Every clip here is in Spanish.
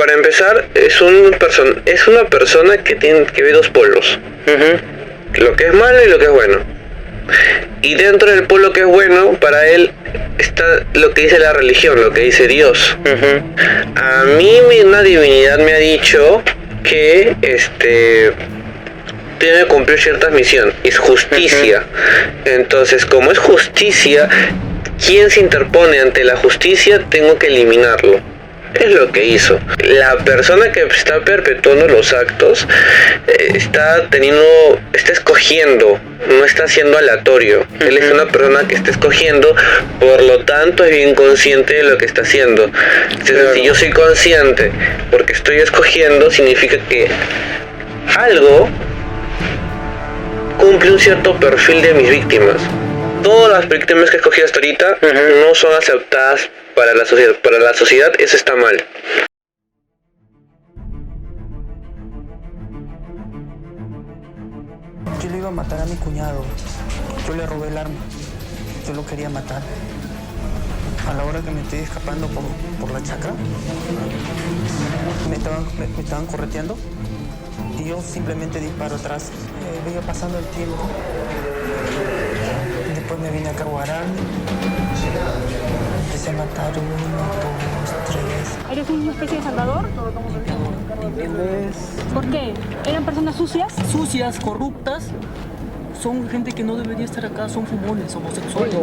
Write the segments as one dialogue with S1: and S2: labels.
S1: para empezar, es una persona que ve dos polos. Lo que es malo y lo que es bueno. Y dentro del polo que es bueno, para él está lo que dice la religión, lo que dice Dios. A mí una divinidad me ha dicho que tiene que cumplir cierta misión, es justicia. Entonces, como es justicia, quien se interpone ante la justicia, tengo que eliminarlo. Es lo que hizo. La persona que está perpetuando los actos está escogiendo, no está siendo aleatorio. Él es una persona que está escogiendo, por lo tanto es bien consciente de lo que está haciendo. Entonces, si yo soy consciente porque estoy escogiendo, significa que algo cumple un cierto perfil de mis víctimas. Todas las víctimas que he escogido hasta ahorita no son aceptadas para la sociedad. Para la sociedad eso está mal.
S2: Yo le iba a matar a mi cuñado. Yo le robé el arma. Yo lo quería matar. A la hora que me estoy escapando por la chacra, me estaban correteando y yo simplemente disparo atrás. Veía pasando el tiempo. Después me vine a Caguarán. Empecé a matar 1, 2, 3.
S3: ¿Eres una especie de salvador? ¿Por qué? ¿Eran personas sucias?
S2: Sucias, corruptas. Son gente que no debería estar acá, son fumones, homosexuales.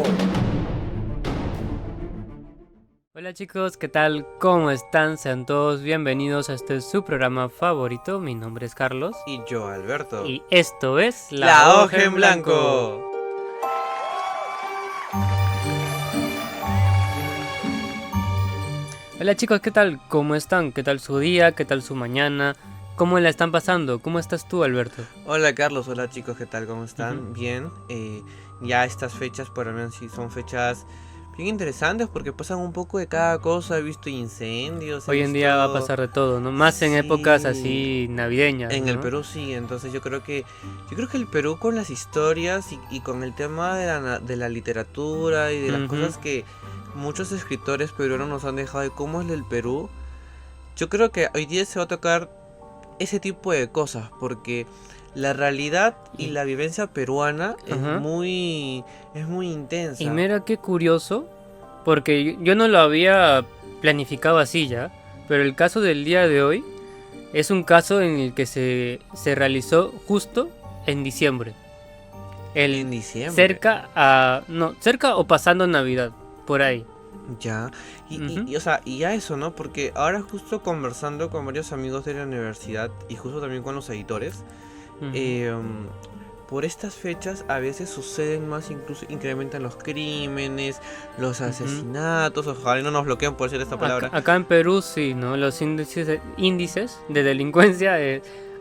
S4: Hola chicos, ¿qué tal? ¿Cómo están? Sean todos bienvenidos a su programa favorito. Mi nombre es Carlos.
S5: Y yo, Alberto.
S4: Y esto es
S5: La Hoja en Blanco.
S4: Hola chicos, ¿qué tal? ¿Cómo están? ¿Qué tal su día? ¿Qué tal su mañana? ¿Cómo la están pasando? ¿Cómo estás tú, Alberto?
S5: Hola Carlos, hola chicos, ¿qué tal? ¿Cómo están? Bien. Ya estas fechas para mí sí son fechas bien interesantes porque pasan un poco de cada cosa. He visto incendios.
S4: Hoy en día va a pasar de todo, ¿no? Más en épocas así navideñas,
S5: En
S4: ¿no?
S5: el Perú sí, entonces yo creo que el Perú con las historias y con el tema de la literatura y de las cosas que muchos escritores peruanos nos han dejado de cómo es el Perú, yo creo que hoy día se va a tocar ese tipo de cosas porque la realidad y la vivencia peruana es muy intensa.
S4: Y mira qué curioso, porque yo no lo había planificado así ya, pero el caso del día de hoy es un caso en el que se realizó justo en diciembre.
S5: En diciembre.
S4: Cerca o pasando Navidad, por ahí.
S5: Ya, o sea, y ya eso, ¿no? Porque ahora justo conversando con varios amigos de la universidad y justo también con los editores, por estas fechas a veces suceden más, incluso incrementan los crímenes, los asesinatos, ojalá no nos bloqueen por decir esta palabra.
S4: Acá en Perú sí, ¿no? Los índices de delincuencia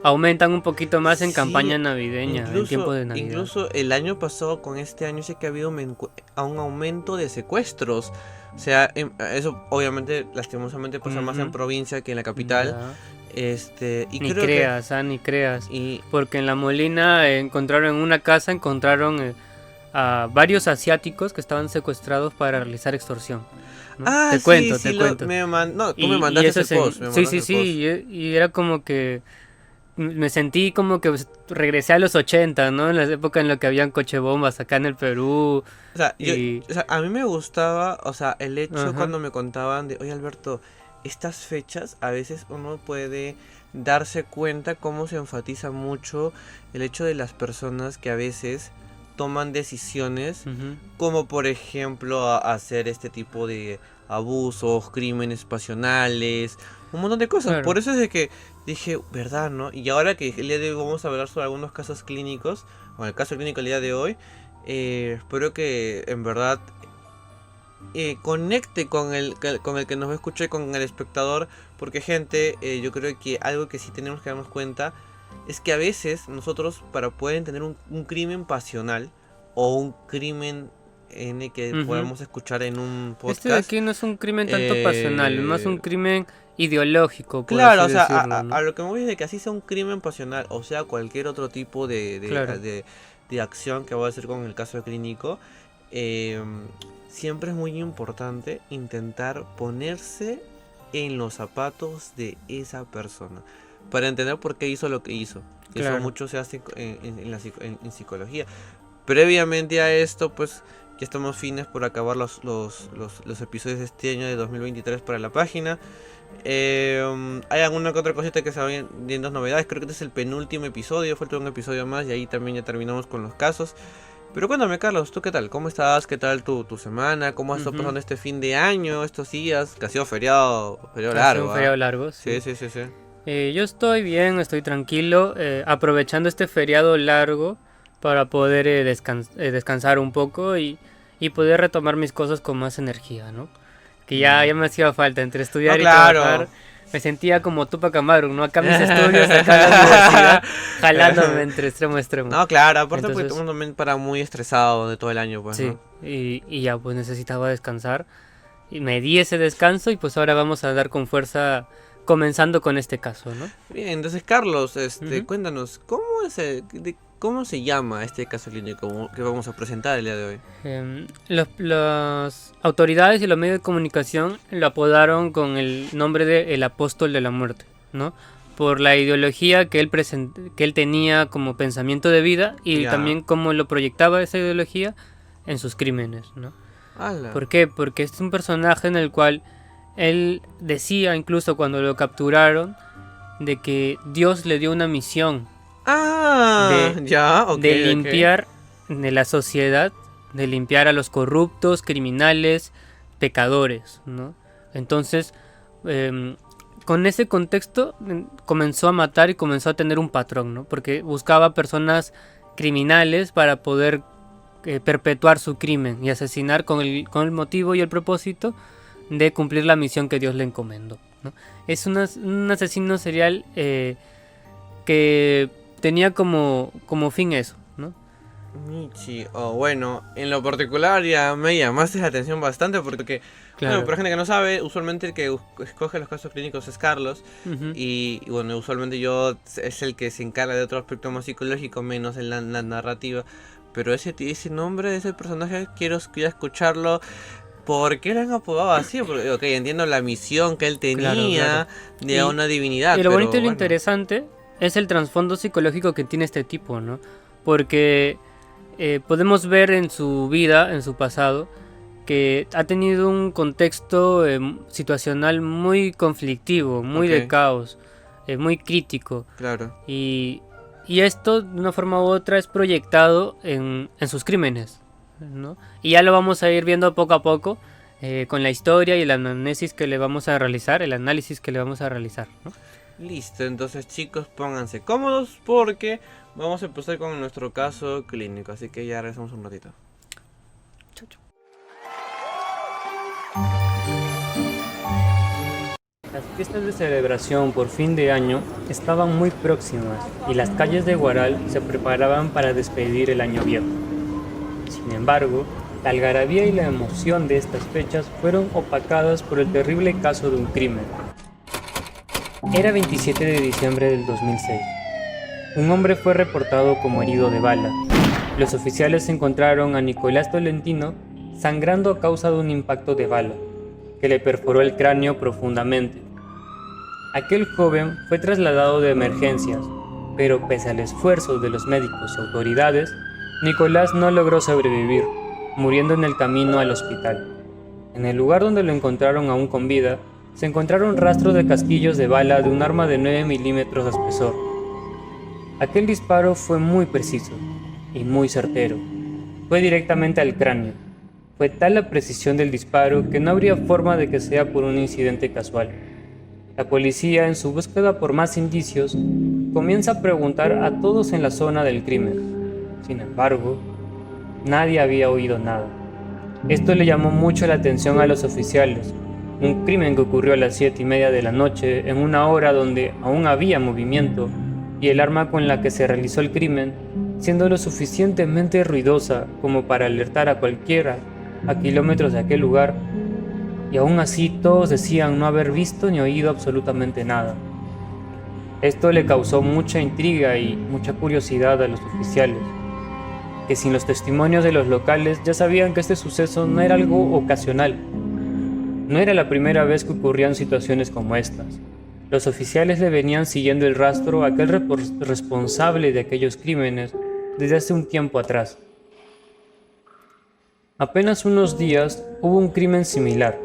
S4: aumentan un poquito más en campaña navideña, en tiempo de Navidad.
S5: Incluso el año pasado con este año sé que ha habido un aumento de secuestros. O sea, eso obviamente lastimosamente pasa más en provincia que en la capital.
S4: Ni creas. Porque en La Molina encontraron en una casa a varios asiáticos que estaban secuestrados para realizar extorsión, ¿no? Te cuento.
S5: Tú me mandaste ese post.
S4: Y era como que me sentí como que regresé a los 80, ¿no? En la época en la que habían cochebombas acá en el Perú.
S5: O sea, a mí me gustaba, o sea, el hecho cuando me contaban de, oye Alberto, estas fechas a veces uno puede darse cuenta cómo se enfatiza mucho el hecho de las personas que a veces toman decisiones como por ejemplo hacer este tipo de abusos, crímenes pasionales, un montón de cosas. Claro. Por eso es de que dije, ¿verdad, no? Y ahora que el día de hoy vamos a hablar sobre algunos casos clínicos, o el caso clínico el día de hoy, espero que en verdad conecte con el que nos va a escuchar, con el espectador, porque gente, yo creo que algo que sí tenemos que darnos cuenta es que a veces nosotros para poder tener un crimen pasional o un crimen que podamos escuchar en un podcast.
S4: Este de aquí no es un crimen tanto pasional, es más un crimen ideológico.
S5: Claro, o sea, a lo que me voy es de que así sea un crimen pasional o sea cualquier otro tipo de acción que voy a hacer con el caso clínico, siempre es muy importante intentar ponerse en los zapatos de esa persona para entender por qué hizo lo que hizo.
S4: Claro.
S5: Eso mucho se hace en psicología. Previamente a esto, pues ya estamos fines por acabar los episodios de este año de 2023 para la página. Hay alguna que otra cosita que se vayan viendo novedades. Creo que este es el penúltimo episodio, falta un episodio más y ahí también ya terminamos con los casos. Pero cuéntame, Carlos, ¿tú qué tal? ¿Cómo estás? ¿Qué tal tu semana? ¿Cómo has estado pasando este fin de año, estos días? Que ha sido feriado largo.
S4: Un feriado largo, sí.
S5: Sí.
S4: Yo estoy bien, estoy tranquilo, aprovechando este feriado largo para poder descansar un poco y poder retomar mis cosas con más energía, ¿no? Que ya me hacía falta entre estudiar y trabajar. Me sentía como Tupac Amaru, ¿no? Acá mis estudios, acá la universidad, jalándome entre extremo a extremo.
S5: No, claro, aparte porque todo el mundo para muy estresado de todo el año, pues,
S4: sí,
S5: ¿no?
S4: y ya pues necesitaba descansar. Y me di ese descanso y pues ahora vamos a dar con fuerza comenzando con este caso, ¿no?
S5: Bien, entonces Carlos, cuéntanos, ¿cómo se llama este caso clínico que vamos a presentar el día de hoy?
S4: Las autoridades y los medios de comunicación lo apodaron con el nombre de El Apóstol de la Muerte, ¿no? Por la ideología que él tenía como pensamiento de vida y también cómo lo proyectaba esa ideología en sus crímenes, ¿no?
S5: ¡Hala!
S4: ¿Por qué? Porque es un personaje en el cual él decía, incluso cuando lo capturaron, de que Dios le dio una misión de limpiar de la sociedad, de limpiar a los corruptos, criminales, pecadores, ¿no? Entonces, con ese contexto comenzó a matar y comenzó a tener un patrón, ¿no? Porque buscaba personas criminales para poder perpetuar su crimen y asesinar con el motivo y el propósito de cumplir la misión que Dios le encomendó, ¿no? Es un asesino serial que tenía como fin eso, ¿no?
S5: Michi, bueno, en lo particular ya me llamaste la atención bastante porque,
S4: claro.
S5: Bueno, para gente que no sabe, usualmente el que escoge los casos clínicos es Carlos, y bueno, usualmente yo es el que se encarga de otro aspecto más psicológico, menos en la narrativa, pero ese nombre de ese personaje quiero escucharlo. ¿Por qué lo han apodado así? Porque, entiendo la misión que él tenía de una divinidad.
S4: Y lo bonito y lo interesante es el trasfondo psicológico que tiene este tipo, ¿no? Porque podemos ver en su vida, en su pasado, que ha tenido un contexto situacional muy conflictivo, muy de caos, muy crítico.
S5: Claro.
S4: Y esto, de una forma u otra, es proyectado en sus crímenes, ¿no? Y ya lo vamos a ir viendo poco a poco con la historia y el análisis que le vamos a realizar, ¿no?
S5: Listo, entonces chicos, pónganse cómodos porque vamos a empezar con nuestro caso clínico, así que ya regresamos un ratito.
S4: Chau, chau. Las fiestas de celebración por fin de año estaban muy próximas y las calles de Huaral se preparaban para despedir el año viejo. Sin embargo, la algarabía y la emoción de estas fechas fueron opacadas por el terrible caso de un crimen. Era 27 de diciembre del 2006. Un hombre fue reportado como herido de bala. Los oficiales encontraron a Nicolás Tolentino sangrando a causa de un impacto de bala, que le perforó el cráneo profundamente. Aquel joven fue trasladado de emergencias, pero pese al esfuerzo de los médicos y autoridades, Nicolás no logró sobrevivir, muriendo en el camino al hospital. En el lugar donde lo encontraron aún con vida, se encontraron rastros de casquillos de bala de un arma de 9 milímetros de espesor. Aquel disparo fue muy preciso y muy certero. Fue directamente al cráneo. Fue tal la precisión del disparo que no habría forma de que sea por un incidente casual. La policía, en su búsqueda por más indicios, comienza a preguntar a todos en la zona del crimen. Sin embargo, nadie había oído nada. Esto le llamó mucho la atención a los oficiales. Un crimen que ocurrió a las 7:30 de la noche, en una hora donde aún había movimiento, y el arma con la que se realizó el crimen, siendo lo suficientemente ruidosa como para alertar a cualquiera a kilómetros de aquel lugar, y aún así todos decían no haber visto ni oído absolutamente nada. Esto le causó mucha intriga y mucha curiosidad a los oficiales, que sin los testimonios de los locales ya sabían que este suceso no era algo ocasional. No era la primera vez que ocurrían situaciones como estas. Los oficiales le venían siguiendo el rastro a aquel responsable de aquellos crímenes desde hace un tiempo atrás. Apenas unos días hubo un crimen similar.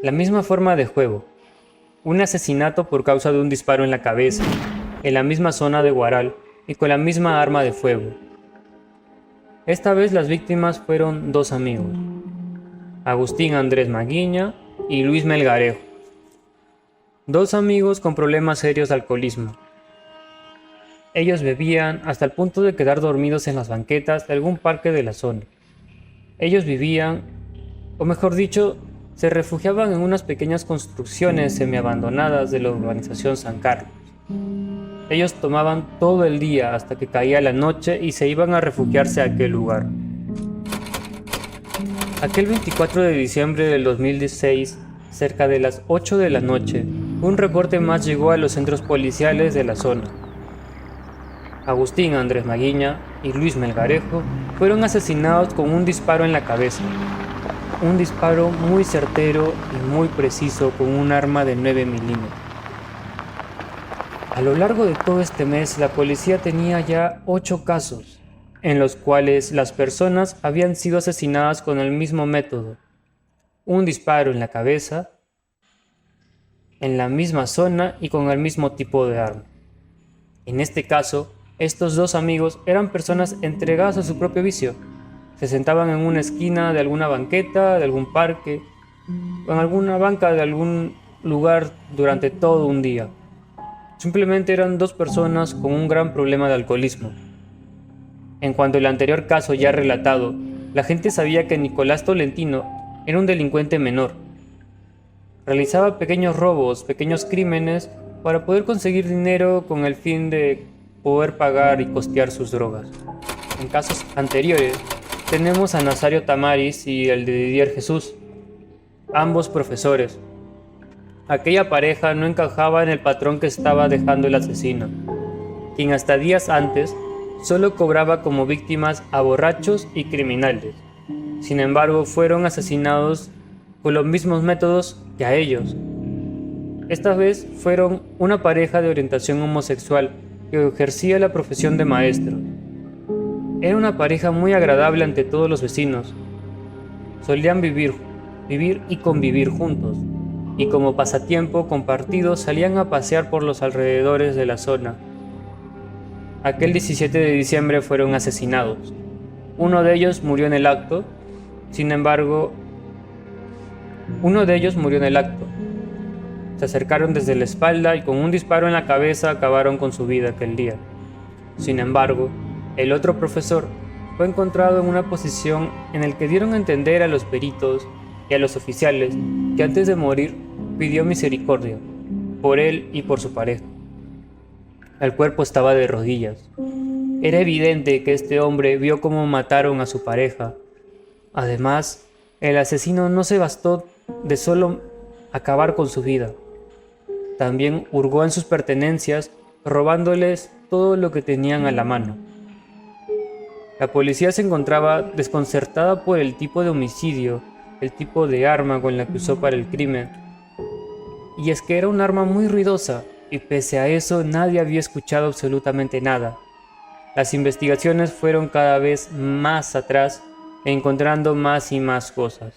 S4: La misma forma de juego. Un asesinato por causa de un disparo en la cabeza, en la misma zona de Huaral y con la misma arma de fuego. Esta vez las víctimas fueron dos amigos, Agustín Andrés Maguiña y Luis Melgarejo. Dos amigos con problemas serios de alcoholismo. Ellos bebían hasta el punto de quedar dormidos en las banquetas de algún parque de la zona. Ellos vivían, o mejor dicho, se refugiaban en unas pequeñas construcciones semiabandonadas de la urbanización San Carlos. Ellos tomaban todo el día hasta que caía la noche y se iban a refugiarse a aquel lugar. Aquel 24 de diciembre del 2016, cerca de las 8 de la noche, un reporte más llegó a los centros policiales de la zona. Agustín Andrés Maguiña y Luis Melgarejo fueron asesinados con un disparo en la cabeza. Un disparo muy certero y muy preciso con un arma de 9 milímetros. A lo largo de todo este mes, la policía tenía ya 8 casos, en los cuales las personas habían sido asesinadas con el mismo método. Un disparo en la cabeza, en la misma zona y con el mismo tipo de arma. En este caso, estos dos amigos eran personas entregadas a su propio vicio. Se sentaban en una esquina de alguna banqueta, de algún parque, o en alguna banca de algún lugar durante todo un día. Simplemente eran dos personas con un gran problema de alcoholismo. En cuanto al anterior caso ya relatado, la gente sabía que Nicolás Tolentino era un delincuente menor. Realizaba pequeños robos, pequeños crímenes para poder conseguir dinero con el fin de poder pagar y costear sus drogas. En casos anteriores, tenemos a Nazario Tamaris y el de Didier Jesús, ambos profesores. Aquella pareja no encajaba en el patrón que estaba dejando el asesino, quien hasta días antes solo cobraba como víctimas a borrachos y criminales. Sin embargo, fueron asesinados con los mismos métodos que a ellos. Esta vez fueron una pareja de orientación homosexual que ejercía la profesión de maestro. Era una pareja muy agradable ante todos los vecinos. Solían vivir y convivir juntos, y como pasatiempo compartido salían a pasear por los alrededores de la zona. Aquel 17 de diciembre fueron asesinados. Uno de ellos murió en el acto. Se acercaron desde la espalda y con un disparo en la cabeza acabaron con su vida aquel día. Sin embargo, el otro profesor fue encontrado en una posición en la que dieron a entender a los peritos y a los oficiales que antes de morir pidió misericordia por él y por su pareja. El cuerpo estaba de rodillas. Era evidente que este hombre vio cómo mataron a su pareja. Además, el asesino no se bastó de solo acabar con su vida. También hurgó en sus pertenencias, robándoles todo lo que tenían a la mano. La policía se encontraba desconcertada por el tipo de homicidio, el tipo de arma con la que usó para el crimen. Y es que era un arma muy ruidosa, y pese a eso nadie había escuchado absolutamente nada. Las investigaciones fueron cada vez más atrás, encontrando más y más cosas.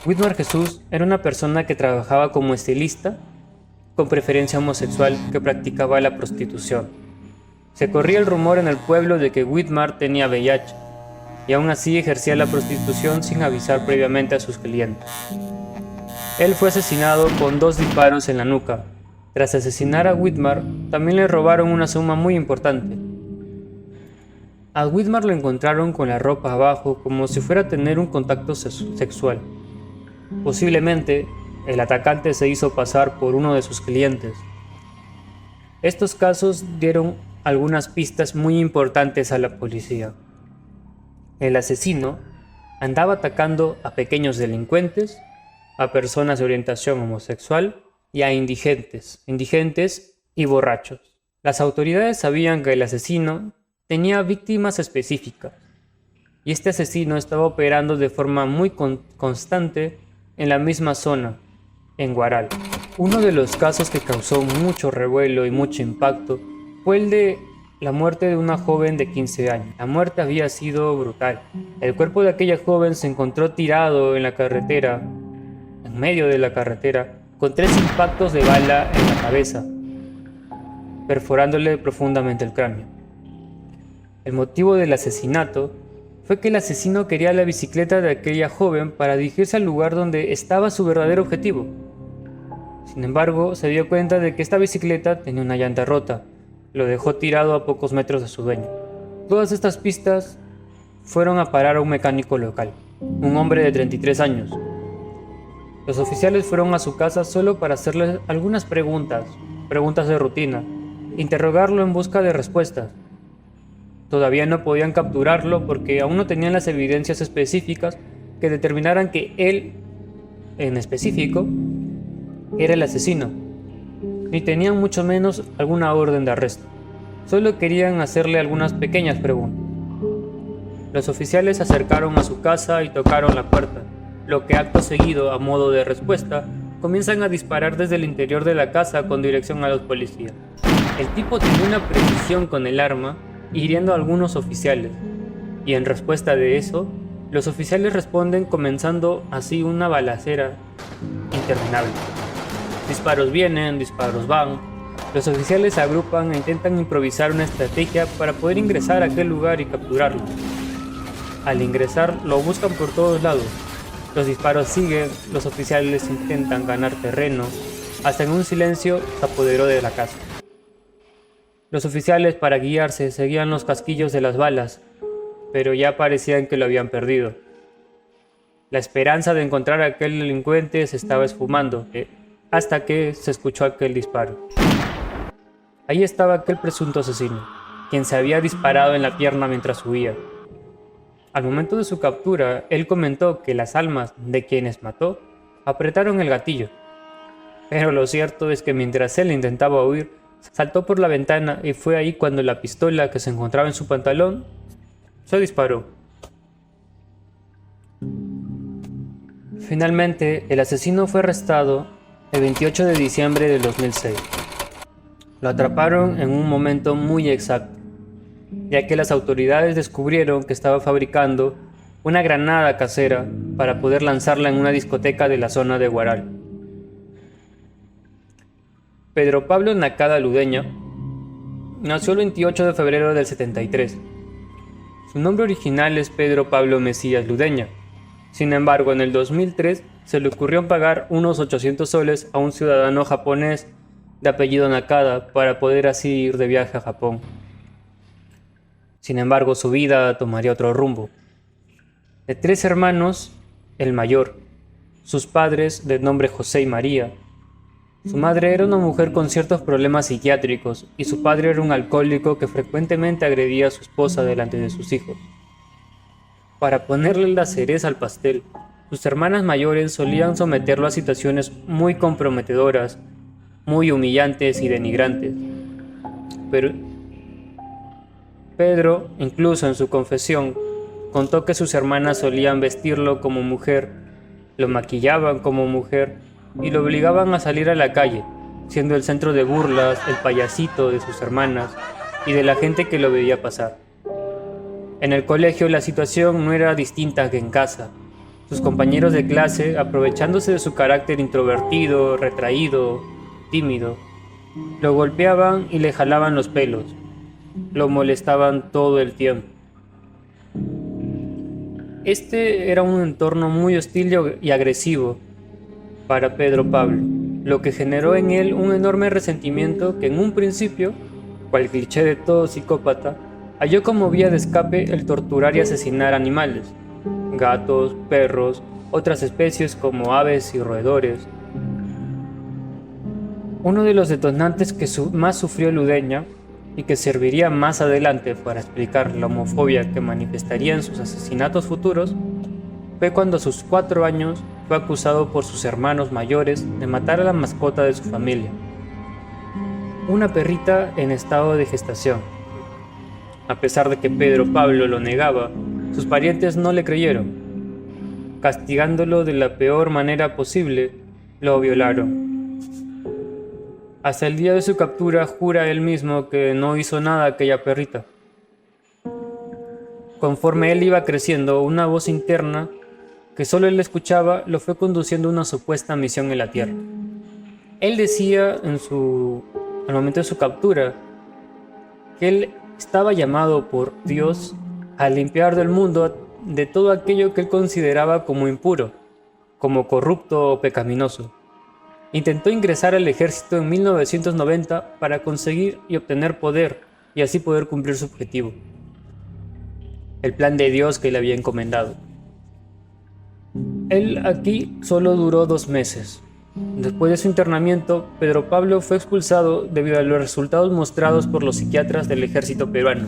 S4: Whitmar Jesús era una persona que trabajaba como estilista, con preferencia homosexual, que practicaba la prostitución. Se corría el rumor en el pueblo de que Whitmar tenía VIH, y aún así ejercía la prostitución sin avisar previamente a sus clientes. Él fue asesinado con 2 disparos en la nuca. Tras asesinar a Whitmar, también le robaron una suma muy importante. A Whitmar lo encontraron con la ropa abajo como si fuera a tener un contacto sexual. Posiblemente, el atacante se hizo pasar por uno de sus clientes. Estos casos dieron algunas pistas muy importantes a la policía. El asesino andaba atacando a pequeños delincuentes, a personas de orientación homosexual y a indigentes y borrachos. Las autoridades sabían que el asesino tenía víctimas específicas y este asesino estaba operando de forma muy constante en la misma zona, en Guaral. Uno de los casos que causó mucho revuelo y mucho impacto fue el de la muerte de una joven de 15 años. La muerte había sido brutal. El cuerpo de aquella joven se encontró tirado en la carretera, en medio de la carretera, con 3 impactos de bala en la cabeza, perforándole profundamente el cráneo. El motivo del asesinato fue que el asesino quería la bicicleta de aquella joven para dirigirse al lugar donde estaba su verdadero objetivo. Sin embargo, se dio cuenta de que esta bicicleta tenía una llanta rota. Lo dejó tirado a pocos metros de su dueño. Todas estas pistas fueron a parar a un mecánico local, un hombre de 33 años. Los oficiales fueron a su casa solo para hacerle algunas preguntas de rutina, interrogarlo en busca de respuestas. Todavía no podían capturarlo porque aún no tenían las evidencias específicas que determinaran que él, en específico, era el asesino, ni tenían mucho menos alguna orden de arresto. Solo querían hacerle algunas pequeñas preguntas. Los oficiales se acercaron a su casa y tocaron la puerta, lo que acto seguido, a modo de respuesta, comienzan a disparar desde el interior de la casa con dirección a los policías. El tipo tenía una precisión con el arma, hiriendo a algunos oficiales, y en respuesta de eso, los oficiales responden comenzando así una balacera interminable. Disparos vienen, disparos van. Los oficiales se agrupan e intentan improvisar una estrategia para poder ingresar a aquel lugar y capturarlo. Al ingresar, lo buscan por todos lados. Los disparos siguen, los oficiales intentan ganar terreno, hasta en un silencio se apoderó de la casa. Los oficiales, para guiarse, seguían los casquillos de las balas, pero ya parecían que lo habían perdido. La esperanza de encontrar a aquel delincuente se estaba esfumando, hasta que se escuchó aquel disparo. Ahí estaba aquel presunto asesino, quien se había disparado en la pierna mientras huía. Al momento de su captura, él comentó que las almas de quienes mató apretaron el gatillo. Pero lo cierto es que mientras él intentaba huir, saltó por la ventana y fue ahí cuando la pistola que se encontraba en su pantalón se disparó. Finalmente, el asesino fue arrestado el 28 de diciembre de 2006. Lo atraparon en un momento muy exacto, ya que las autoridades descubrieron que estaba fabricando una granada casera para poder lanzarla en una discoteca de la zona de Guaral. Pedro Pablo Nakada Ludeña nació el 28 de febrero del 73. Su nombre original es Pedro Pablo Mesías Ludeña. Sin embargo, en el 2003 se le ocurrió pagar unos 800 soles a un ciudadano japonés de apellido Nakada para poder así ir de viaje a Japón. Sin embargo, su vida tomaría otro rumbo. De 3 hermanos, el mayor, sus padres de nombre José y María. Su madre era una mujer con ciertos problemas psiquiátricos y su padre era un alcohólico que frecuentemente agredía a su esposa delante de sus hijos. Para ponerle la cereza al pastel, sus hermanas mayores solían someterlo a situaciones muy comprometedoras, muy humillantes y denigrantes. Pero Pedro, incluso en su confesión, contó que sus hermanas solían vestirlo como mujer, lo maquillaban como mujer y lo obligaban a salir a la calle, siendo el centro de burlas, el payasito de sus hermanas y de la gente que lo veía pasar. En el colegio la situación no era distinta que en casa. Sus compañeros de clase, aprovechándose de su carácter introvertido, retraído, tímido, lo golpeaban y le jalaban los pelos. Lo molestaban todo el tiempo. Este era un entorno muy hostil y agresivo para Pedro Pablo, lo que generó en él un enorme resentimiento que en un principio, cual cliché de todo psicópata, halló como vía de escape el torturar y asesinar animales, gatos, perros, otras especies como aves y roedores. Uno de los detonantes que más sufrió Ludeña y que serviría más adelante para explicar la homofobia que manifestaría en sus asesinatos futuros fue cuando a sus 4 años fue acusado por sus hermanos mayores de matar a la mascota de su familia, una perrita en estado de gestación. A pesar de que Pedro Pablo lo negaba, sus parientes no le creyeron. castigándolo de la peor manera posible, lo violaron. Hasta el día de su captura jura él mismo que no hizo nada a aquella perrita. Conforme él iba creciendo, una voz interna que solo él escuchaba lo fue conduciendo a una supuesta misión en la tierra. Él decía al momento de su captura que él estaba llamado por Dios a limpiar del mundo de todo aquello que él consideraba como impuro, como corrupto o pecaminoso. Intentó ingresar al ejército en 1990 para conseguir y obtener poder y así poder cumplir su objetivo, el plan de Dios que le había encomendado. Él aquí solo duró 2 meses. Después de su internamiento, Pedro Pablo fue expulsado debido a los resultados mostrados por los psiquiatras del ejército peruano.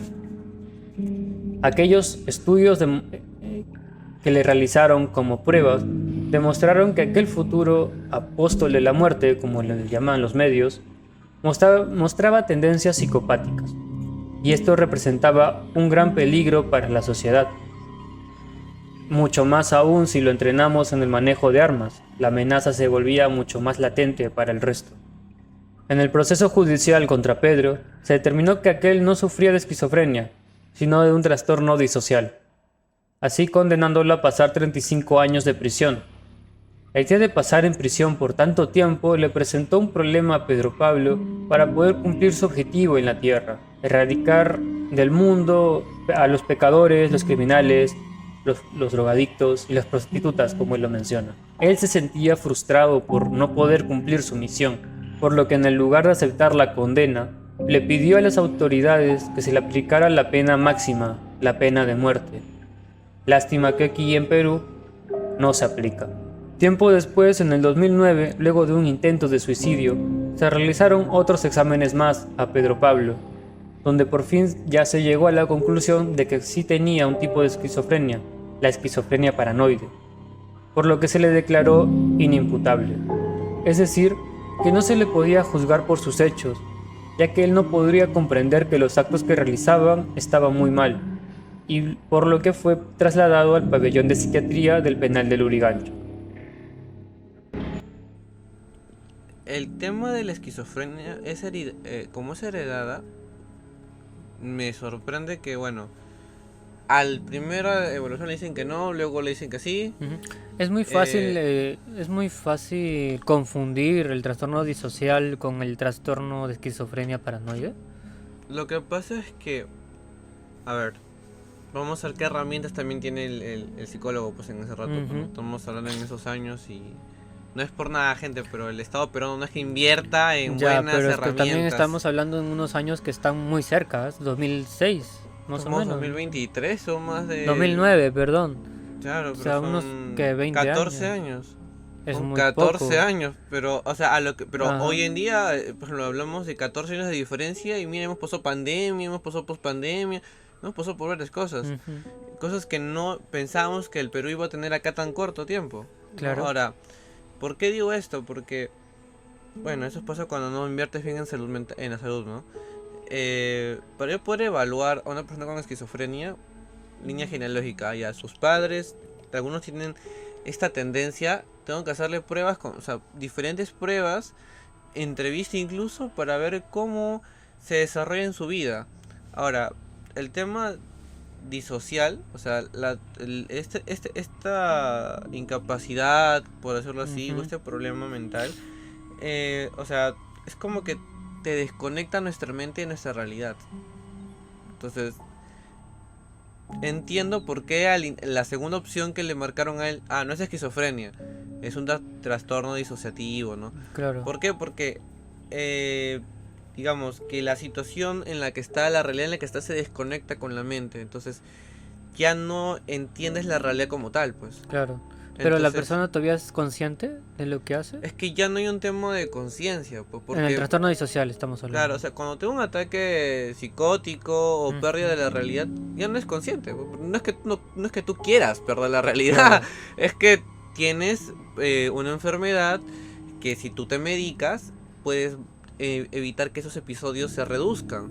S4: Aquellos estudios que le realizaron como pruebas demostraron que aquel futuro apóstol de la muerte, como le llaman los medios, mostraba tendencias psicopáticas, y esto representaba un gran peligro para la sociedad. Mucho más aún si lo entrenamos en el manejo de armas, la amenaza se volvía mucho más latente para el resto. En el proceso judicial contra Pedro, se determinó que aquel no sufría de esquizofrenia, sino de un trastorno disocial, así condenándolo a pasar 35 años de prisión. La idea de pasar en prisión por tanto tiempo le presentó un problema a Pedro Pablo para poder cumplir su objetivo en la tierra, erradicar del mundo a los pecadores, los criminales, los drogadictos y las prostitutas, como él lo menciona. Él se sentía frustrado por no poder cumplir su misión, por lo que en el lugar de aceptar la condena, le pidió a las autoridades que se le aplicara la pena máxima, la pena de muerte. Lástima que aquí en Perú no se aplica. Tiempo después, en el 2009, luego de un intento de suicidio, se realizaron otros exámenes más a Pedro Pablo, donde por fin ya se llegó a la conclusión de que sí tenía un tipo de esquizofrenia, la esquizofrenia paranoide, por lo que se le declaró inimputable. Es decir, que no se le podía juzgar por sus hechos, ya que él no podría comprender que los actos que realizaban estaban muy mal, y por lo que fue trasladado al pabellón de psiquiatría del penal de Lurigancho.
S5: El tema de la esquizofrenia como es heredada, me sorprende que, bueno, al primera evaluación le dicen que no, luego le dicen que sí.
S4: Es muy fácil confundir el trastorno disocial con el trastorno de esquizofrenia paranoide.
S5: Lo que pasa es que, a ver, vamos a ver qué herramientas también tiene el psicólogo, pues en ese rato, ¿no? Estamos hablando en esos años y no es por nada, gente, pero el Estado peruano no es que invierta en buenas
S4: pero
S5: herramientas.
S4: También estamos hablando en unos años que están muy cerca, 2006, más o menos.
S5: 2023 o más de...
S4: 2009, perdón.
S5: Claro,
S4: o
S5: pero
S4: sea,
S5: son
S4: unos que 20
S5: 14 años.
S4: Es
S5: son
S4: muy
S5: 14
S4: poco.
S5: años, pero, o sea,
S4: Ajá.
S5: hoy en día, por ejemplo, hablamos de 14 años de diferencia y mira, hemos pasado pandemia, hemos pasado pospandemia, hemos pasado por varias cosas. Cosas que no pensábamos que el Perú iba a tener acá tan corto tiempo.
S4: Claro.
S5: Ahora, ¿por qué digo esto? Porque, bueno, eso pasa cuando no inviertes bien en en la salud, ¿no? Para yo poder evaluar a una persona con esquizofrenia, línea genealógica, ya sus padres, algunos tienen esta tendencia, tengo que hacerle pruebas, o sea, diferentes pruebas, entrevista incluso, para ver cómo se desarrolla en su vida. Ahora, el tema disocial, o sea, esta incapacidad, por decirlo así, o este problema mental, o sea, es como que te desconecta nuestra mente de nuestra realidad. Entonces, entiendo por qué la segunda opción que le marcaron a él, no es esquizofrenia, es un trastorno disociativo, ¿no?
S4: Claro.
S5: ¿Por qué? Porque digamos que la situación en la que está, la realidad en la que está, se desconecta con la mente. Entonces ya no entiendes la realidad como tal, pues.
S4: Claro. Pero
S5: entonces,
S4: la persona todavía es consciente de lo que hace.
S5: Es que ya no hay un tema de conciencia, pues, porque,
S4: en el trastorno disocial estamos hablando.
S5: Claro, o sea, cuando tengo un ataque psicótico o pérdida de la realidad, ya no es consciente. No es que tú quieras perder la realidad, claro. Es que tienes una enfermedad que si tú te medicas puedes evitar que esos episodios se reduzcan.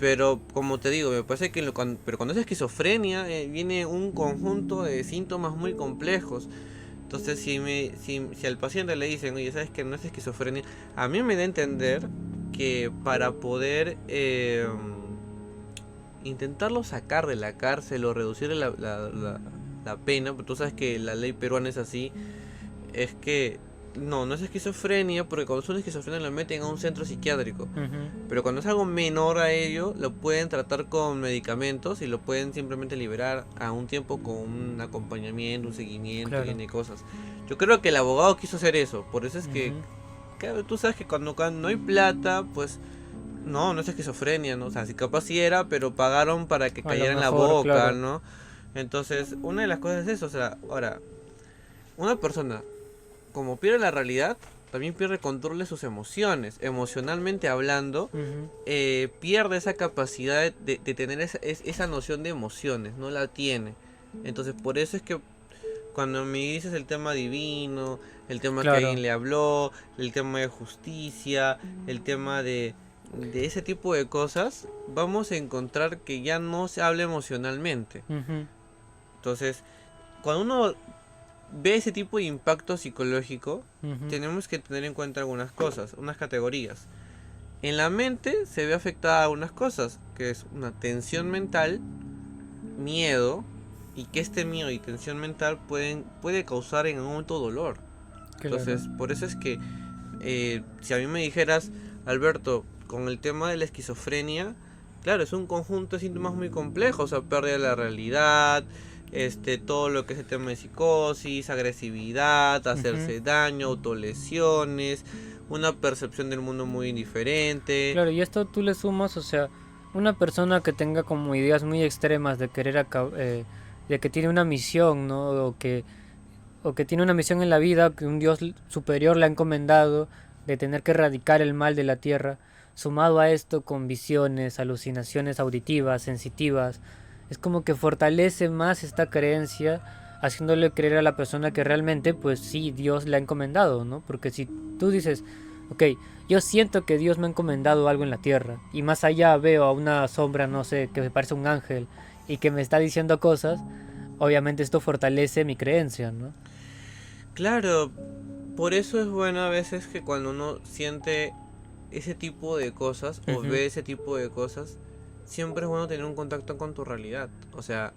S5: Pero como te digo, me parece que pero cuando es esquizofrenia viene un conjunto de síntomas muy complejos. Entonces si al paciente le dicen, oye, sabes que no es esquizofrenia, a mí me da a entender que para poder intentarlo sacar de la cárcel o reducir la pena, porque tú sabes que la ley peruana es así, es que no es esquizofrenia, porque cuando es una esquizofrenia lo meten a un centro psiquiátrico. Pero cuando es algo menor a ello, lo pueden tratar con medicamentos y lo pueden simplemente liberar a un tiempo con un acompañamiento, un seguimiento y cosas. Yo creo que el abogado quiso hacer eso, por eso es que claro, tú sabes que cuando no hay plata, pues no es esquizofrenia, ¿no? O sea, si capaz sí era, pero pagaron para que cayera en la boca, ¿no? Entonces, una de las cosas es eso, o sea, ahora, una persona como pierde la realidad, también pierde control de sus emociones. Emocionalmente hablando, pierde esa capacidad de tener esa noción de emociones, no la tiene. Entonces por eso es que cuando me dices el tema divino, el tema que alguien le habló, el tema de justicia, el tema de ese tipo de cosas, vamos a encontrar que ya no se habla emocionalmente. Entonces, cuando uno ve ese tipo de impacto psicológico, tenemos que tener en cuenta algunas cosas, unas categorías. En la mente se ve afectada a algunas cosas, que es una tensión mental, miedo, y que este miedo y tensión mental puede causar en algún momento dolor. Entonces, por eso es que si a mí me dijeras, Alberto, con el tema de la esquizofrenia, claro, es un conjunto de síntomas muy complejos, o sea, pérdida de la realidad, todo lo que es el tema de psicosis, agresividad, hacerse daño, autolesiones, una percepción del mundo muy indiferente.
S4: Claro, y esto tú le sumas, o sea, una persona que tenga como ideas muy extremas de querer de que tiene una misión, ¿no? O que tiene una misión en la vida que un Dios superior le ha encomendado de tener que erradicar el mal de la tierra, sumado a esto con visiones, alucinaciones auditivas, sensitivas, es como que fortalece más esta creencia, haciéndole creer a la persona que realmente, pues sí, Dios le ha encomendado, ¿no? Porque si tú dices, ok, yo siento que Dios me ha encomendado algo en la tierra, y más allá veo a una sombra, no sé, que me parece un ángel, y que me está diciendo cosas, obviamente esto fortalece mi creencia, ¿no?
S5: Claro, por eso es bueno a veces que cuando uno siente ese tipo de cosas, o ve ese tipo de cosas, siempre es bueno tener un contacto con tu realidad. O sea,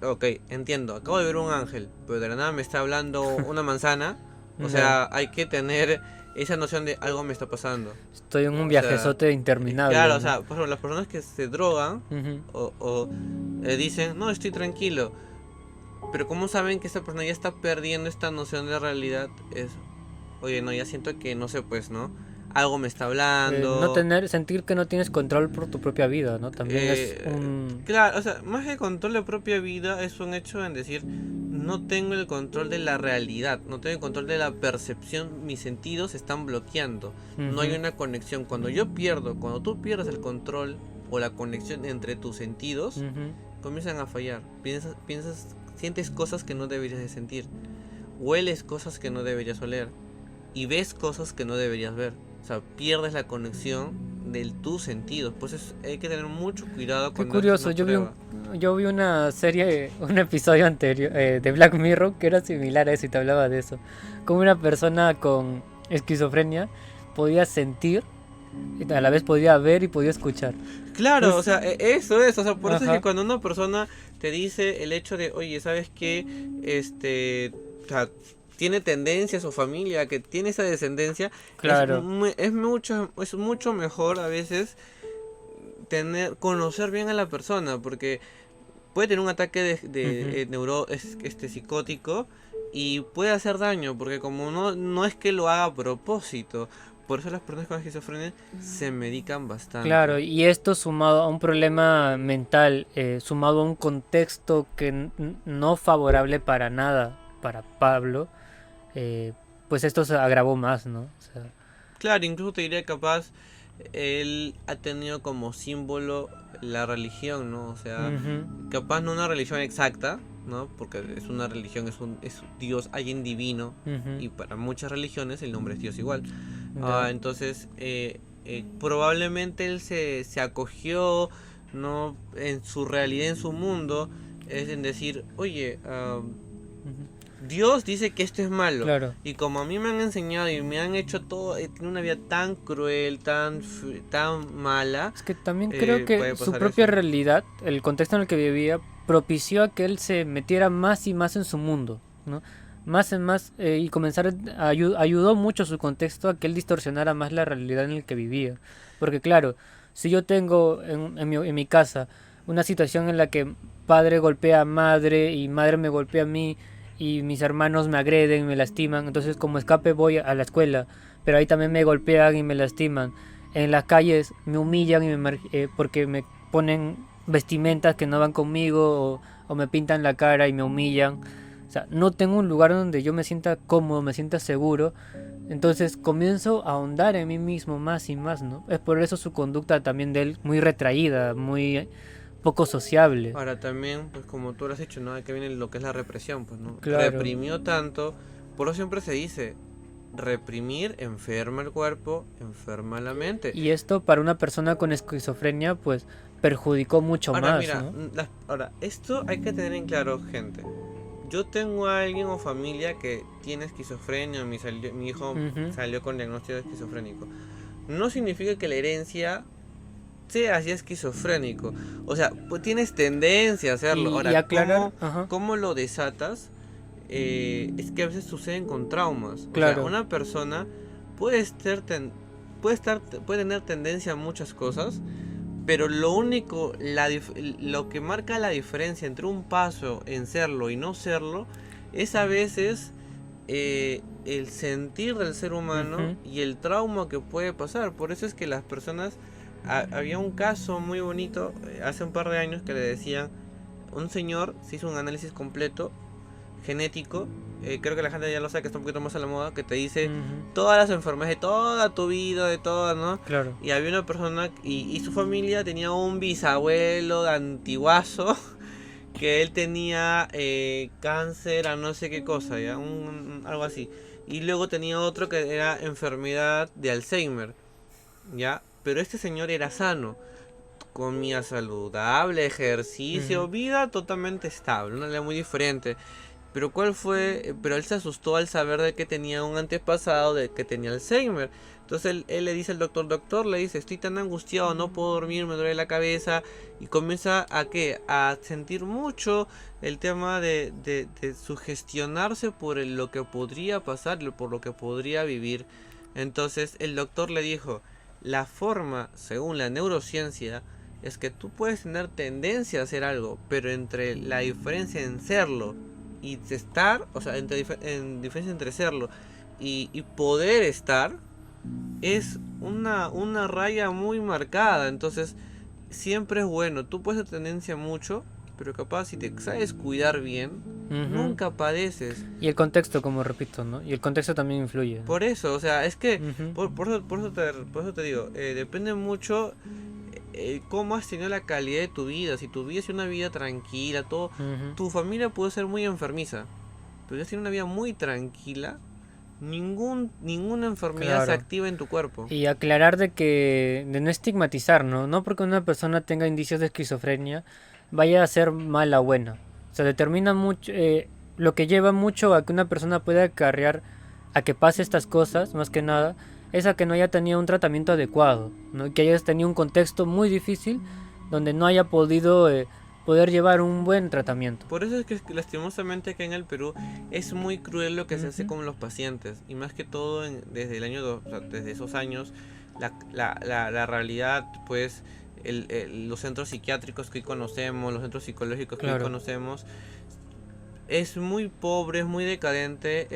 S5: ok, entiendo, acabo de ver un ángel, pero de la nada me está hablando una manzana. O sea, hay que tener esa noción de algo me está pasando.
S4: Estoy en un viajezote interminable.
S5: Claro,
S4: ¿no?
S5: o sea, por ejemplo, las personas que se drogan o dicen, no, estoy tranquilo. Pero ¿cómo saben que esta persona ya está perdiendo esta noción de realidad? Es, oye, no, ya siento que, no sé, pues, ¿no? Algo me está hablando.
S4: Sentir que no tienes control por tu propia vida, ¿no? También es un...
S5: Claro, o sea, más que control de propia vida, es un hecho en decir, no tengo el control de la realidad, no tengo el control de la percepción, mis sentidos se están bloqueando, no hay una conexión. Cuando tú pierdes el control o la conexión entre tus sentidos, comienzan a fallar, sientes cosas que no deberías de sentir, hueles cosas que no deberías oler y ves cosas que no deberías ver. O sea, pierdes la conexión de tus sentidos. Pues hay que tener mucho cuidado con...
S4: Qué curioso, yo vi una serie, un episodio anterior de Black Mirror que era similar a eso y te hablaba de eso. Como una persona con esquizofrenia podía sentir, y a la vez podía ver y podía escuchar.
S5: Claro, pues, o sea, eso es, o sea, por eso es que cuando una persona te dice el hecho de, oye, ¿sabes qué? O sea, tiene tendencias o familia que tiene esa descendencia, claro, es mucho mejor a veces conocer bien a la persona, porque puede tener un ataque de psicótico y puede hacer daño, porque como no es que lo haga a propósito. Por eso las personas con esquizofrenia se medican bastante.
S4: Claro, y esto sumado a un problema mental, sumado a un contexto que no favorable para nada para Pablo, pues esto se agravó más, ¿no? O sea,
S5: claro, incluso te diría capaz, él ha tenido como símbolo la religión, ¿no? O sea, capaz no una religión exacta, ¿no? Porque es una religión, es Dios, alguien divino, y para muchas religiones el nombre es Dios igual. Entonces, probablemente él se acogió, no, en su realidad, en su mundo, es en decir, oye, Dios dice que esto es malo.
S4: Claro.
S5: Y como a mí me han enseñado y me han hecho todo, tiene una vida tan cruel, tan mala.
S4: Es que también creo que su propia
S5: eso.
S4: realidad, el contexto en el que vivía, propició a que él se metiera más y más en su mundo, ¿no? Más en más, y comenzar ayudó mucho su contexto a que él distorsionara más la realidad en la que vivía. Porque claro, si yo tengo en mi casa una situación en la que padre golpea a madre y madre me golpea a mí y mis hermanos me agreden, me lastiman, entonces como escape voy a la escuela, pero ahí también me golpean y me lastiman. En las calles me humillan porque me ponen vestimentas que no van conmigo o me pintan la cara y me humillan. O sea, no tengo un lugar donde yo me sienta cómodo, me sienta seguro. Entonces comienzo a ahondar en mí mismo más y más, ¿no? Es por eso su conducta también de él muy retraída, muy poco sociable.
S5: Ahora también, pues como tú lo has dicho, ¿no? Aquí viene lo que es la represión, pues, ¿no?
S4: Claro.
S5: Reprimió tanto, por eso siempre se dice, reprimir enferma el cuerpo, enferma la mente.
S4: Y esto para una persona con esquizofrenia, pues perjudicó mucho
S5: Ahora,
S4: más,
S5: mira,
S4: ¿no?
S5: ahora, esto hay que tener en claro, gente. Yo tengo a alguien o familia que tiene esquizofrenia, mi hijo salió con diagnóstico esquizofrénico. No significa que la herencia sea así esquizofrénico. O sea, pues tienes tendencia a hacerlo. Ahora,
S4: y aclarar, ajá.
S5: ¿cómo lo desatas? Es que a veces suceden con traumas.
S4: Claro.
S5: O sea, una persona puede tener tendencia a muchas cosas, pero lo único, lo que marca la diferencia entre un paso en serlo y no serlo, es a veces el sentir del ser humano y el trauma que puede pasar. Por eso es que las personas, había un caso muy bonito hace un par de años que le decían, un señor se hizo un análisis completo genético, creo que la gente ya lo sabe, que está un poquito más a la moda, que te dice todas las enfermedades de toda tu vida, de todas, ¿no?
S4: Claro.
S5: Y había una persona y su familia tenía un bisabuelo antiguazo que él tenía cáncer a no sé qué cosa, ¿ya? Algo así. Y luego tenía otro que era enfermedad de Alzheimer, ¿ya? Pero este señor era sano, comía saludable, ejercicio, vida totalmente estable, una vida muy diferente. Pero pero él se asustó al saber de que tenía un antepasado de que tenía Alzheimer. Entonces él le dice al doctor, le dice, estoy tan angustiado, no puedo dormir, me duele la cabeza. Y comienza a sentir mucho el tema de sugestionarse por lo que podría pasar, por lo que podría vivir. Entonces el doctor le dijo, la forma, según la neurociencia, es que tú puedes tener tendencia a hacer algo, pero entre la diferencia en serlo y estar, o sea, en diferencia entre serlo y poder estar, es una raya muy marcada. Entonces siempre es bueno, tú puedes tener tendencia mucho, pero capaz si te sabes cuidar bien, nunca padeces.
S4: Y el contexto, como repito, ¿no? Y el contexto también influye, ¿no?
S5: Por eso, o sea, es que por eso te digo, depende mucho cómo has tenido la calidad de tu vida. Si tu vida es una vida tranquila, todo, tu familia puede ser muy enfermiza, pero si has tenido una vida muy tranquila, ninguna enfermedad se activa en tu cuerpo.
S4: Y aclarar de no estigmatizar, ¿no? No porque una persona tenga indicios de esquizofrenia vaya a ser mala o buena. O sea, determina mucho, lo que lleva mucho a que una persona pueda acarrear a que pase estas cosas, más que nada, es a que no haya tenido un tratamiento adecuado, ¿no? Que hayas tenido un contexto muy difícil donde no haya podido poder llevar un buen tratamiento.
S5: Por eso es que lastimosamente acá en el Perú es muy cruel lo que se hace con los pacientes, y más que todo desde el año o sea, desde esos años la realidad, pues los centros psiquiátricos que hoy conocemos, los centros psicológicos que hoy conocemos, es muy pobre, es muy decadente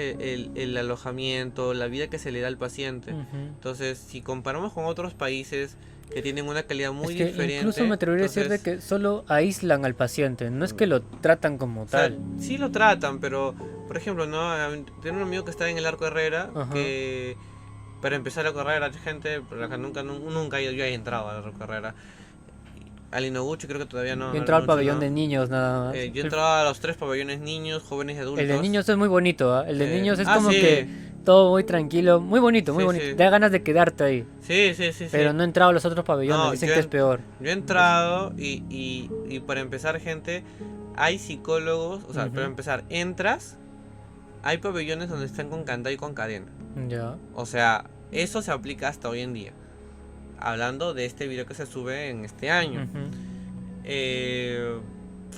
S5: el alojamiento, la vida que se le da al paciente. Entonces, si comparamos con otros países que tienen una calidad muy diferente,
S4: incluso me atrevería a decir de que solo aíslan al paciente, no es que lo tratan como tal.
S5: Sí lo tratan, pero por ejemplo, no, tengo un amigo que está en el Arco Herrera, que para empezar a correr a gente, pero nunca yo he entrado al Arco Herrera. Al Inoguchi creo que todavía no.
S4: Yo entraba al pabellón de niños nada más.
S5: Yo entraba a los 3 pabellones niños, jóvenes y adultos.
S4: El de niños es muy bonito, ¿eh? El de niños es como que todo muy tranquilo, muy bonito, muy
S5: Sí,
S4: bonito.
S5: sí.
S4: Da ganas de quedarte ahí.
S5: Sí.
S4: Pero no he entrado a los otros pabellones,
S5: No,
S4: dicen
S5: yo
S4: que
S5: he-
S4: es peor.
S5: Yo he entrado y para empezar, gente, hay psicólogos, o sea,
S4: Ujú.
S5: para empezar, entras, hay pabellones donde están con candado y con cadena.
S4: Ya.
S5: O sea, eso se aplica hasta hoy en día. Hablando de este video que se sube en este año.
S4: Ujú.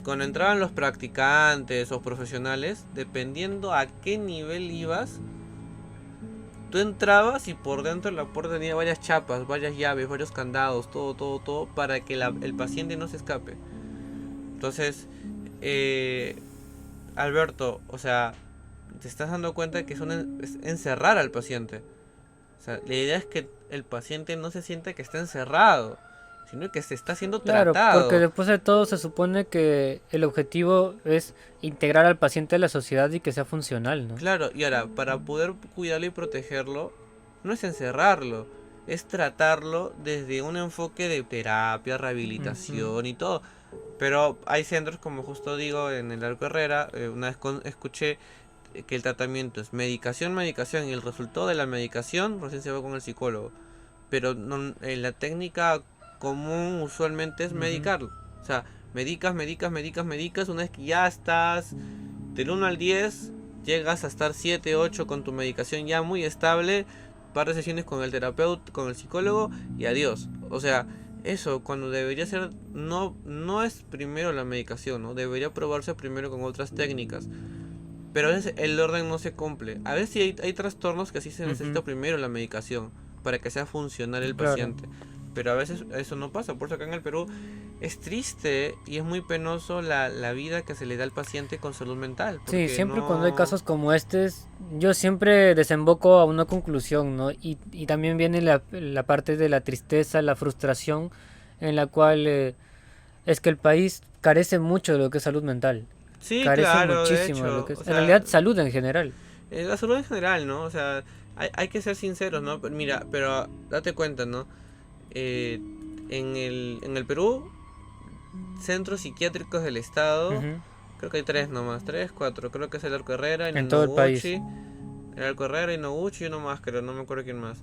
S5: Cuando entraban los practicantes o profesionales, dependiendo a qué nivel ibas, tú entrabas y por dentro de la puerta tenía varias chapas, varias llaves, varios candados, todo, para que el paciente no se escape. Entonces, Alberto, o sea, te estás dando cuenta que es encerrar al paciente. O sea, la idea es que el paciente no se sienta que está encerrado, sino que se está siendo
S4: Claro,
S5: tratado.
S4: porque después de todo se supone que el objetivo es integrar al paciente a la sociedad y que sea funcional, ¿no?
S5: Claro, y ahora, para poder cuidarlo y protegerlo, no es encerrarlo, es tratarlo desde un enfoque de terapia, rehabilitación y todo. Pero hay centros, como justo digo, en el Arco Herrera, una vez escuché que el tratamiento es medicación, y el resultado de la medicación recién se va con el psicólogo. Pero no, la técnica común usualmente es medicarlo. O sea, medicas, una vez que ya estás del 1 al 10, llegas a estar 7, 8 con tu medicación ya muy estable, par de sesiones con el terapeuta, con el psicólogo y adiós. O sea, eso cuando debería ser, no es primero la medicación, ¿no? Debería probarse primero con otras técnicas. Pero a veces el orden no se cumple. A veces sí hay trastornos que sí se necesita primero la medicación para que sea funcional el paciente. Pero a veces eso no pasa. Por eso acá en el Perú es triste y es muy penoso la vida que se le da al paciente con salud mental.
S4: Sí, siempre
S5: no...
S4: cuando hay casos como estos, yo siempre desemboco a una conclusión, ¿no? Y también viene la parte de la tristeza, la frustración, en la cual es que el país carece mucho de lo que es salud mental.
S5: Sí,
S4: Carece
S5: claro,
S4: muchísimo
S5: de
S4: de
S5: hecho.
S4: lo que es.
S5: O
S4: En
S5: sea,
S4: realidad, salud en general.
S5: la salud en general, ¿no? O sea, hay que ser sinceros, ¿no? Pero mira, pero date cuenta, ¿no? En el Perú, centros psiquiátricos del estado, creo que hay 3 nomás, 3, 4, creo que es el Arco Herrera,
S4: En todo el país.
S5: El Arco Herrera y Noguchi y uno más, creo, no me acuerdo quién más.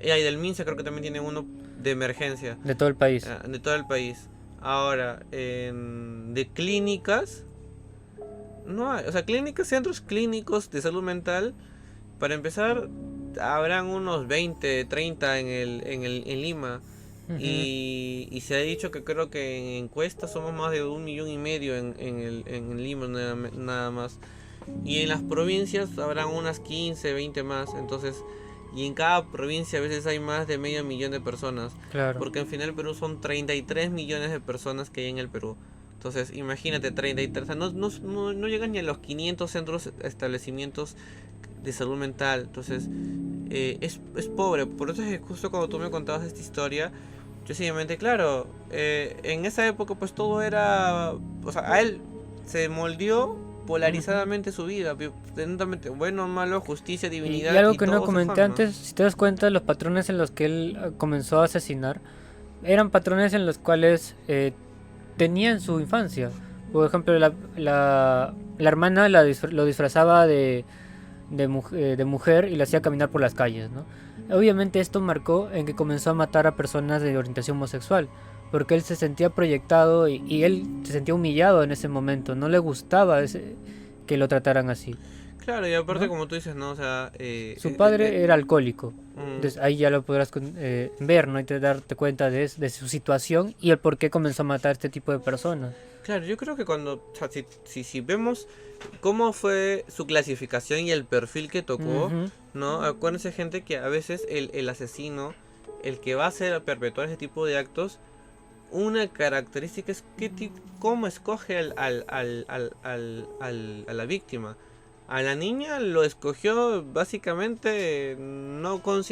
S5: Y ahí del Minsa creo que también tiene uno de emergencia.
S4: De todo el país.
S5: De todo el país. Ahora, de clínicas, no hay, o sea, clínicas, centros clínicos de salud mental, para empezar, habrán unos 20, 30 en Lima. Y se ha dicho que creo que en encuestas somos más de 1,5 millones en Lima nada más. Y en las provincias habrán unas 15, 20 más. Entonces, y en cada provincia a veces hay más de 500,000 de personas.
S4: Claro.
S5: Porque en final el Perú son 33 millones de personas que hay en el Perú. Entonces, imagínate, 33, o sea, no llegan ni a los 500 centros, establecimientos de salud mental. Entonces, es pobre. Por eso es que justo cuando tú me contabas esta historia, yo simplemente, claro, en esa época pues todo era, o sea, a él se moldeó polarizadamente su vida, bueno, malo, justicia, divinidad.
S4: Y algo que
S5: todo
S4: no
S5: se
S4: comenté
S5: fue, ¿no?
S4: antes, si te das cuenta, los patrones en los que él comenzó a asesinar eran patrones en los cuales tenía en su infancia. Por ejemplo, la hermana lo disfrazaba de mujer y la hacía caminar por las calles, ¿no? Obviamente esto marcó en que comenzó a matar a personas de orientación homosexual, porque él se sentía proyectado y él se sentía humillado en ese momento, no le gustaba que lo trataran así.
S5: Claro, y aparte,
S4: ¿no?
S5: Como tú dices, ¿no? O sea,
S4: Su padre era alcohólico,
S5: mm,
S4: entonces ahí ya lo podrás ver, ¿no? Y darte cuenta de su situación y el por qué comenzó a matar a este tipo de personas.
S5: Claro, yo creo que cuando, o sea, si vemos cómo fue su clasificación y el perfil que tocó, ¿no? Acuérdense, gente, que a veces el asesino, el que va a perpetuar ese tipo de actos, una característica es cómo escoge a la víctima. A la niña lo escogió básicamente no con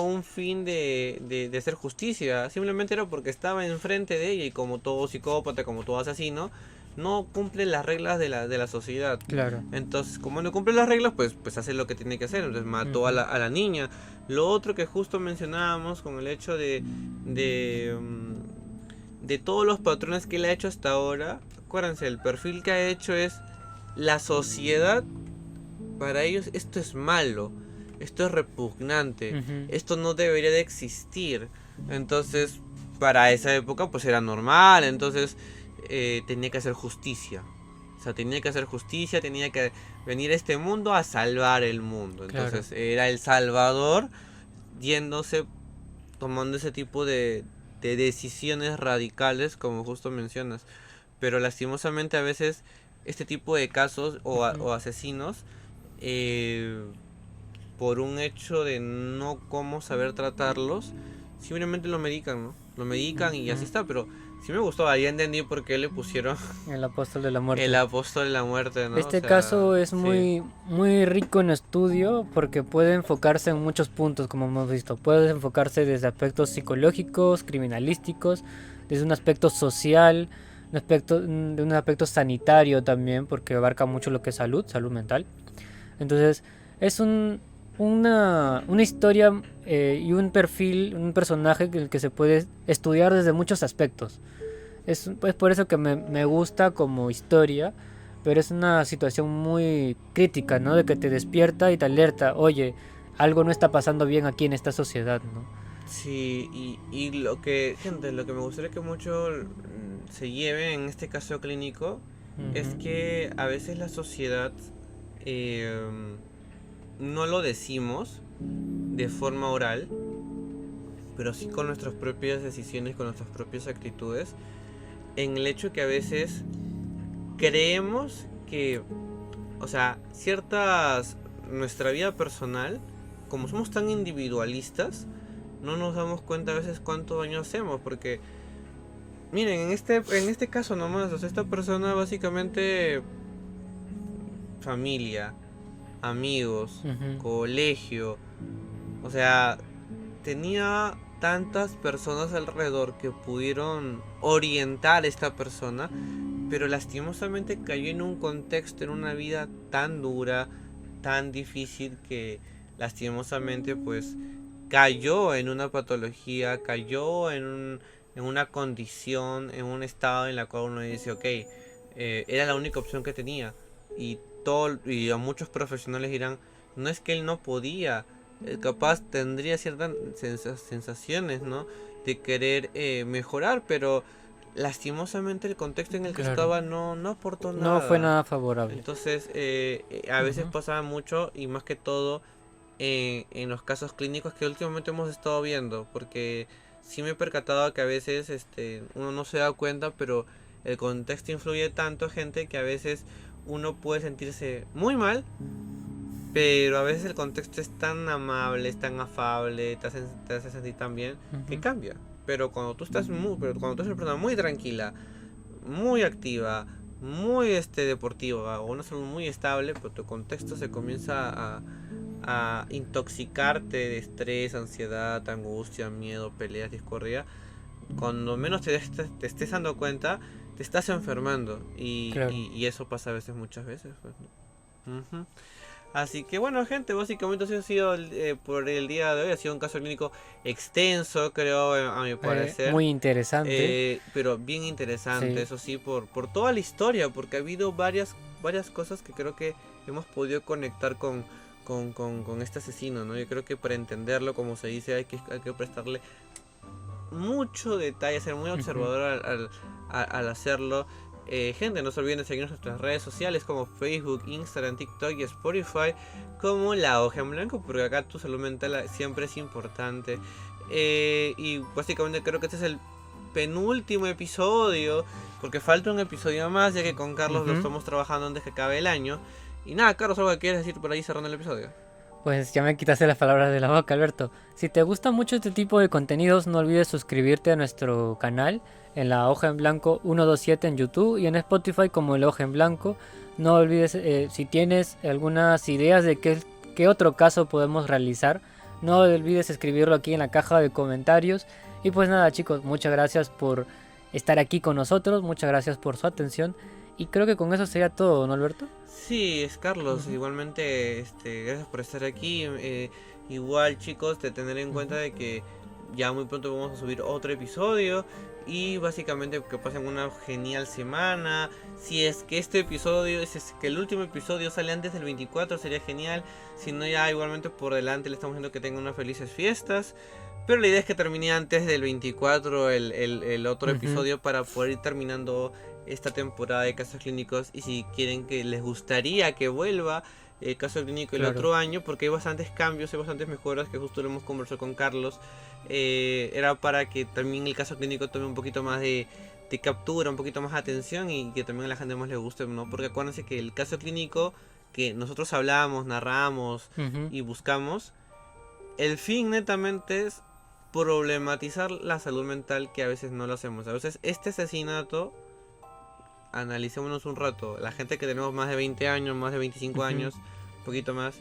S5: un fin de hacer justicia, simplemente era porque estaba enfrente de ella y como todo psicópata, como todo asesino, no cumple las reglas de la sociedad.
S4: Claro.
S5: Entonces, como no cumple las reglas, pues hace lo que tiene que hacer. Entonces mató a la niña. Lo otro que justo mencionábamos con el hecho de todos los patrones que él ha hecho hasta ahora, acuérdense, el perfil que ha hecho es la sociedad para ellos esto es malo, esto es repugnante, esto no debería de existir. Entonces, para esa época pues era normal, entonces tenía que hacer justicia. O sea, tenía que hacer justicia, tenía que venir a este mundo a salvar el mundo. Entonces era el salvador yéndose, tomando ese tipo de decisiones radicales, como justo mencionas. Pero lastimosamente a veces este tipo de casos o asesinos, por un hecho de no cómo saber tratarlos, simplemente lo medican, ¿no? Lo medican y así está, pero sí me gustó, ahí entendí por qué le pusieron
S4: el apóstol de la muerte.
S5: El apóstol de la muerte, ¿no?
S4: Este caso es muy rico en estudio porque puede enfocarse en muchos puntos, como hemos visto. Puede enfocarse desde aspectos psicológicos, criminalísticos, desde un aspecto social, de un aspecto sanitario también, porque abarca mucho lo que es salud mental. Entonces, es una historia y un perfil, un personaje que se puede estudiar desde muchos aspectos. Es por eso que me gusta como historia, pero es una situación muy crítica, ¿no? De que te despierta y te alerta, oye, algo no está pasando bien aquí en esta sociedad, ¿no?
S5: Sí, y lo que me gustaría que mucho se lleve en este caso clínico es que a veces la sociedad no lo decimos de forma oral, pero sí con nuestras propias decisiones, con nuestras propias actitudes, en el hecho que a veces creemos que, o sea, nuestra vida personal, como somos tan individualistas, no nos damos cuenta a veces cuánto daño hacemos, porque miren, en este caso nomás, o sea, esta persona básicamente familia, amigos, colegio, o sea, tenía tantas personas alrededor que pudieron orientar a esta persona, pero lastimosamente cayó en un contexto, en una vida tan dura, tan difícil, que lastimosamente pues cayó en una patología, cayó en una condición, en un estado en la cual uno dice, ok, era la única opción que tenía, y a muchos profesionales dirán, no es que él no podía, capaz tendría ciertas sensaciones, ¿no? De querer mejorar, pero lastimosamente el contexto en el que estaba no aportó nada.
S4: No fue nada favorable.
S5: Entonces, a veces pasaba mucho, y más que todo en los casos clínicos que últimamente hemos estado viendo, porque sí me he percatado que a veces uno no se da cuenta, pero el contexto influye tanto, gente, que a veces uno puede sentirse muy mal, pero a veces el contexto es tan amable, es tan afable, te hace sentir tan bien, que cambia. Pero cuando tú estás una persona muy tranquila, muy activa, muy deportiva, o una salud muy estable, pero tu contexto se comienza a intoxicarte de estrés, ansiedad, angustia, miedo, peleas, discordia, cuando menos te estés dando cuenta, te estás enfermando, y eso pasa a veces, muchas veces, pues, ¿no? Así que bueno, gente, básicamente eso ha sido por el día de hoy. Ha sido un caso clínico extenso, creo, a mi parecer.
S4: Muy interesante.
S5: Pero bien interesante, eso sí, por toda la historia, porque ha habido varias cosas que creo que hemos podido conectar con este asesino, ¿no? Yo creo que para entenderlo, como se dice, hay que prestarle mucho detalle, ser muy observador al hacerlo. Gente, no se olviden de seguirnos en nuestras redes sociales como Facebook, Instagram, TikTok y Spotify, como La Hoja en Blanco, porque acá tu salud mental siempre es importante. Y básicamente creo que este es el penúltimo episodio, porque falta un episodio más, ya que con Carlos lo estamos trabajando antes que acabe el año. Y nada, Carlos, ¿algo que quieres decir por ahí cerrando el episodio?
S4: Pues ya me quitaste las palabras de la boca, Alberto. Si te gusta mucho este tipo de contenidos, no olvides suscribirte a nuestro canal en La Hoja en Blanco 127 en YouTube y en Spotify como La Hoja en Blanco. No olvides, si tienes algunas ideas de qué otro caso podemos realizar, no olvides escribirlo aquí en la caja de comentarios. Y pues nada, chicos, muchas gracias por estar aquí con nosotros, muchas gracias por su atención. Y creo que con eso sería todo, ¿no, Alberto?
S5: Sí, es Carlos, igualmente gracias por estar aquí. Igual, chicos, de tener en cuenta de que ya muy pronto vamos a subir otro episodio. Y básicamente que pasen una genial semana. Si es que este episodio, si es que el último episodio sale antes del 24, sería genial. Si no, ya igualmente por delante le estamos diciendo que tengan unas felices fiestas. Pero la idea es que termine antes del 24 el otro episodio, para poder ir terminando esta temporada de Casos Clínicos. Y si quieren, que les gustaría que vuelva el Caso Clínico el otro año, porque hay bastantes cambios, hay bastantes mejoras, que justo lo hemos conversado con Carlos. Era para que también el Caso Clínico tome un poquito más de captura, un poquito más de atención, y que también a la gente más le guste, ¿no? Porque acuérdense que el Caso Clínico que nosotros hablamos, narramos y buscamos, el fin netamente es problematizar la salud mental, que a veces no lo hacemos. A veces este asesinato, analicémonos un rato, la gente que tenemos más de 20 años, más de 25 años, un poquito más,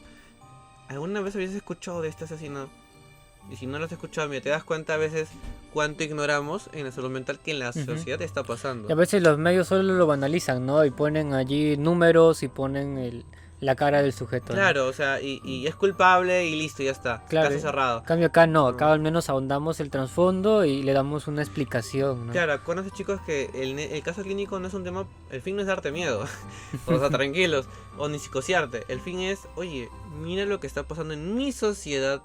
S5: ¿alguna vez habías escuchado de este asesinato? Y si no lo has escuchado, mira, te das cuenta a veces cuánto ignoramos en la salud mental que en la sociedad está pasando.
S4: Y a veces los medios solo lo banalizan, ¿no? Y ponen allí números y ponen la cara del sujeto.
S5: Claro,
S4: ¿no?
S5: O sea, y es culpable y listo, ya está.
S4: Claro,
S5: Caso cerrado.
S4: En cambio acá no, acá al menos ahondamos el trasfondo y le damos una explicación, ¿no?
S5: Claro, acuérdense, chicos, que el caso clínico no es un tema, el fin no es darte miedo, o sea, tranquilos, o ni psicosearte. El fin es, oye, mira lo que está pasando en mi sociedad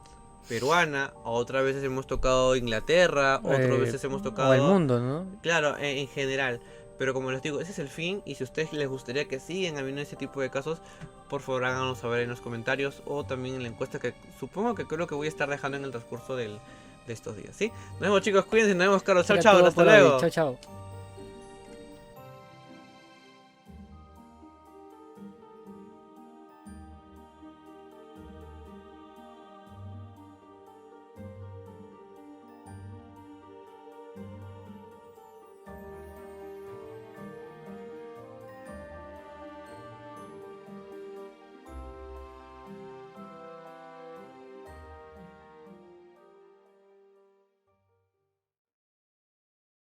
S5: peruana. Otras veces hemos tocado Inglaterra, otras veces hemos tocado
S4: o el mundo, ¿no?
S5: Claro, en general. Pero como les digo, ese es el fin. Y si a ustedes les gustaría que sigan habiendo ese tipo de casos, por favor háganos saber en los comentarios, o también en la encuesta, que supongo que creo que voy a estar dejando en el transcurso de estos días, ¿sí? Nos vemos, chicos, cuídense, nos vemos, Carlos. Chao, chao, hasta luego.
S4: Chao, chao.